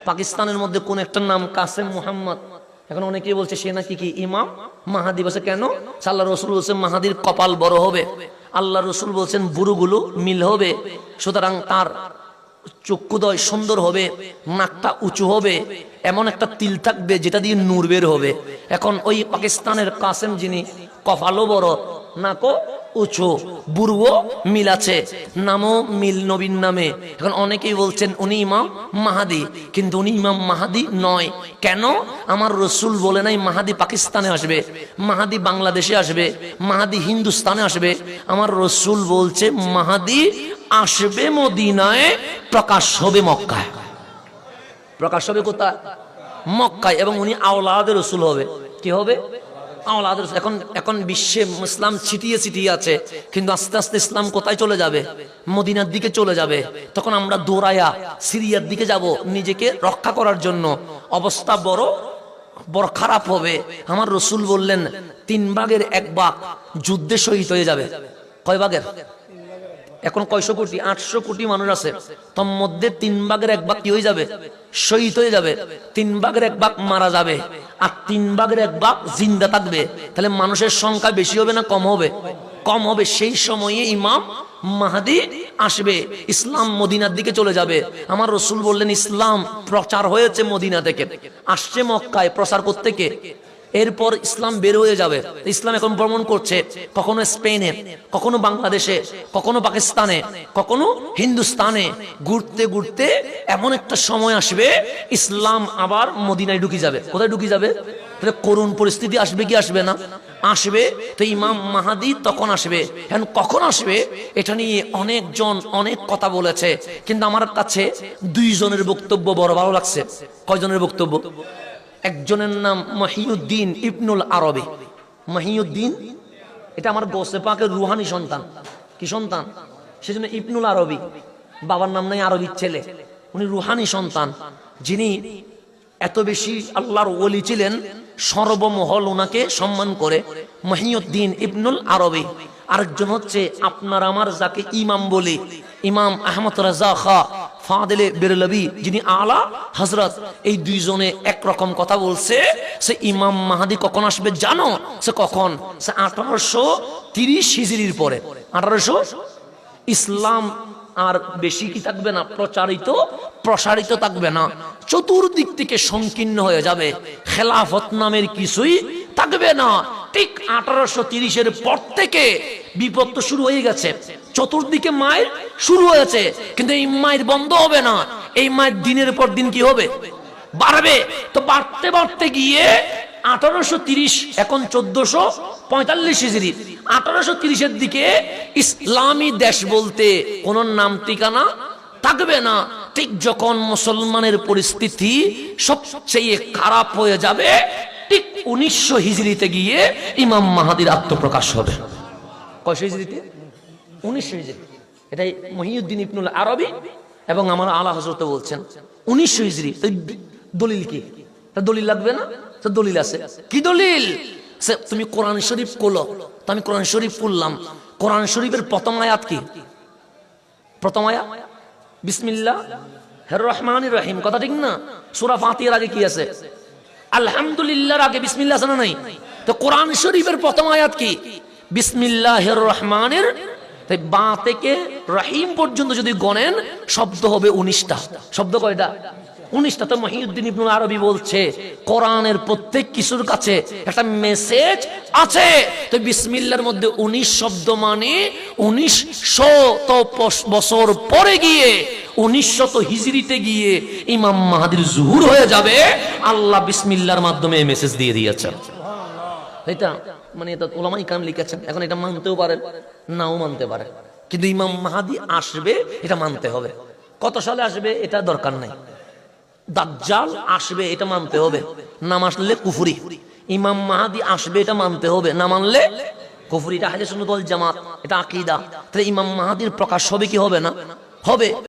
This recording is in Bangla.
পাকিস্তানের মধ্যে কোন একটা নাম কাসেম মুহাম্মদ, এখন অনেকেই বলছে সে নাকি কি ইমাম মাহাদি। বলছে কেন? আল্লাহ রসুল বলছেন মাহাদির কপাল বড় হবে, আল্লাহ রসুল বলছেন বুড়ুগুলো মিল হবে, সুতরাং তার চক্ষুদয় সুন্দর হবে, নাকটা উঁচু হবে, এমন একটা তিল থাকবে যেটা দিয়ে নূর বের হবে। এখন ওই পাকিস্তানের কাসেম যিনি কপালও বড়, নাকও উঁচু, বুড়ো মিল আছে, নামও মিল নবীর নামে। এখন অনেকেই বলছেন উনি ইমাম মাহাদি, কিন্তু উনি ইমাম মাহাদি নয়। কেন? আমার রসুল বলে নাই মাহাদি পাকিস্তানে আসবে, মাহাদি বাংলাদেশে আসবে, মাহাদি হিন্দুস্তানে আসবে। আমার রসুল বলছে মাহাদি আসবে মদিনায়, প্রকাশ হবে মক্কায়। প্রকাশ হবে কোথায়? মক্কায়। এবং উনি আওলাদের রসুল হবে। কি হবে? আওলাদের। এখন বিশ্বে ইসলাম ছিটিয়ে ছিটিয়ে আছে, কিন্তু আস্তে আস্তে ইসলাম কোথায় চলে যাবে? মদিনার দিকে চলে যাবে। তখন আমরা দৌড়াইয়া সিরিয়ার দিকে যাব নিজেকে রক্ষা করার জন্য। অবস্থা বড় বড় খারাপ হবে। আমার রসুল বললেন 3 ভাগের 1 ভাগ যুদ্ধে শহীদ হয়ে যাবে। কয় ভাগের? এখন কয়শো কোটি? 800 কোটি মানুষ আছে, তোর মধ্যে 3 ভাগের 1 ভাগ কি হয়ে যাবে? শহীদ হয়ে যাবে। 3 ভাগের 1 ভাগ মারা যাবে, আর 3 ভাগের 1 ভাগ জিন্দা থাকবে। তাহলে মানুষের সংখ্যা বেশি হবে না কম হবে? কম হবে। সেই সময়ে ইমাম মাহাদি আসবে, ইসলাম মদিনার দিকে চলে যাবে। আমার রসুল বললেন ইসলাম প্রচার হয়েছে মদিনা থেকে, আসছে মক্কায় প্রচার করতে। কে? এরপর ইসলাম বের হয়ে যাবে। ইসলাম এখন ভ্রমণ করছে, কখনো স্পেনে, কখনো বাংলাদেশে, কখনো পাকিস্তানে, কখনো হিন্দুস্তানে। ঘুরতে ঘুরতে এমন একটা সময় আসবে ইসলাম আবার মদিনায় ঢুকে যাবে। কোথায় ঢুকে যাবে? করুণ পরিস্থিতি আসবে কি আসবে না? আসবে। তো ইমাম মাহাদি তখন আসবে। এখন কখন আসবে এটা নিয়ে অনেকজন অনেক কথা বলেছে, কিন্তু আমার কাছে 2 জনের বক্তব্য বড় ভালো লাগছে। কয়জনের বক্তব্য? একজনের নাম মহিউদ্দিন ইবনুল আরবি। মহিউদ্দিন এটা আমার গোসে পাকের রুহানি সন্তান। কি সন্তান? সেজন্য ইবনুল আরবি, বাবার নাম নাই আরবির ছেলে। উনি রুহানি সন্তান, যিনি এত বেশি আল্লাহর ওলি ছিলেন, সর্বমহল ওনাকে সম্মান করে। মহিউদ্দিন ইবনুল আরবি। আরেকজন হচ্ছে আপনার আমার যাকে ইমাম বলি, ইমাম আহমদ রাজা খা ফাদেলে বেরলভি, যিনি আলা হযরত। এই 2 জনে একরকম কথা বলছে। সে ইমাম মাহাদি কখন আসবে জানো? সে কখন? সে 1830 হিজরির পরে। 1800 ইসলাম আর বেশি কি থাকবে না, প্রসারিত থাকবে না, চতুর্দিক থেকে সংকীর্ণ হয়ে যাবে, খেলাফত নামের কিছুই থাকবে না। ঠিক 1830-এর পর থেকে বিপদ তো শুরু হয়ে গেছে, চতুর্দিকে মায়ের শুরু হয়েছে, কিন্তু এই মায়ের বন্ধ হবে না। এই মায়ের দিনের পর দিন কি হবে? বাড়বে। তো বাড়তে বাড়তে গিয়ে 1830, এখন 1445 হিজরি, 1830-এর দিকে ইসলামী দেশ বলতে কোন নাম ঠিকানা থাকবে না। ঠিক যখন মুসলমানের পরিস্থিতি সবচেয়ে খারাপ হয়ে যাবে, ঠিক 1900 হিজরিতে গিয়ে ইমাম মাহাদির আত্মপ্রকাশ হবে। কয়শো হিজরিতে? 1900 হিজরি। এটাই মহিউদ্দিন ইবনুল আরবি এবং আমার আলা হযরত বলছেন 1900 হিজরি। দলিল কি? দলিল লাগবে না? তো দলিল আছে। কি দলিল? তুমি কোরআন শরীফ খোলো। তো আমি কোরআন শরীফ পড়লাম। কোরআন শরীফের প্রথম আয়াত কি? প্রথম আয়াত বিসমিল্লাহির রহমানির রহিম। কথা ঠিক না? সূরা ফাতিহার আগে কি আছে? আলহামদুলিল্লাহর আগে বিসমিল্লাহ আছে না নাই? তো কোরআন শরীফের প্রথম আয়াত কি? বিসমিল্লাহির রহমানির। তাই বা থেকে রহিম পর্যন্ত যদি গণেন শব্দ হবে 19টা। শব্দ কয়টা? 19টা। তো মহিউদ্দিন ইবনুল আরবি বলছে কোরআনের প্রত্যেক কিছুর কাছে একটা মেসেজ আছে। তো বিসমিল্লাহর মধ্যে 19 শব্দ, মানে 1900 বছর পরে গিয়ে 1900 হিজরিতে গিয়ে ইমাম মাহাদির জুহুর হয়ে যাবে। আল্লাহ বিসমিল্লাহর মাধ্যমে মেসেজ দিয়ে দিয়েছেন। এটা মানে এটা উলামায়ে কেরাম লিখেছেন। এখন এটা মানতেও পারেন, নাও মানতে পারেন, কিন্তু ইমাম মাহাদি আসবে এটা মানতে হবে। কত সালে আসবে এটা দরকার নাই। দাজ্জাল আসবে এটা মানতে হবে, না মানলে কুফরি। ইমাম মাহাদি আসবে এটা মানতে হবে, না মানলে কুফরি। এটা আহলে সুন্নাত ওয়াল জামাত, এটা আকীদা। তাহলে ইমাম মাহাদির প্রকাশ হবে কি হবে না? হবে।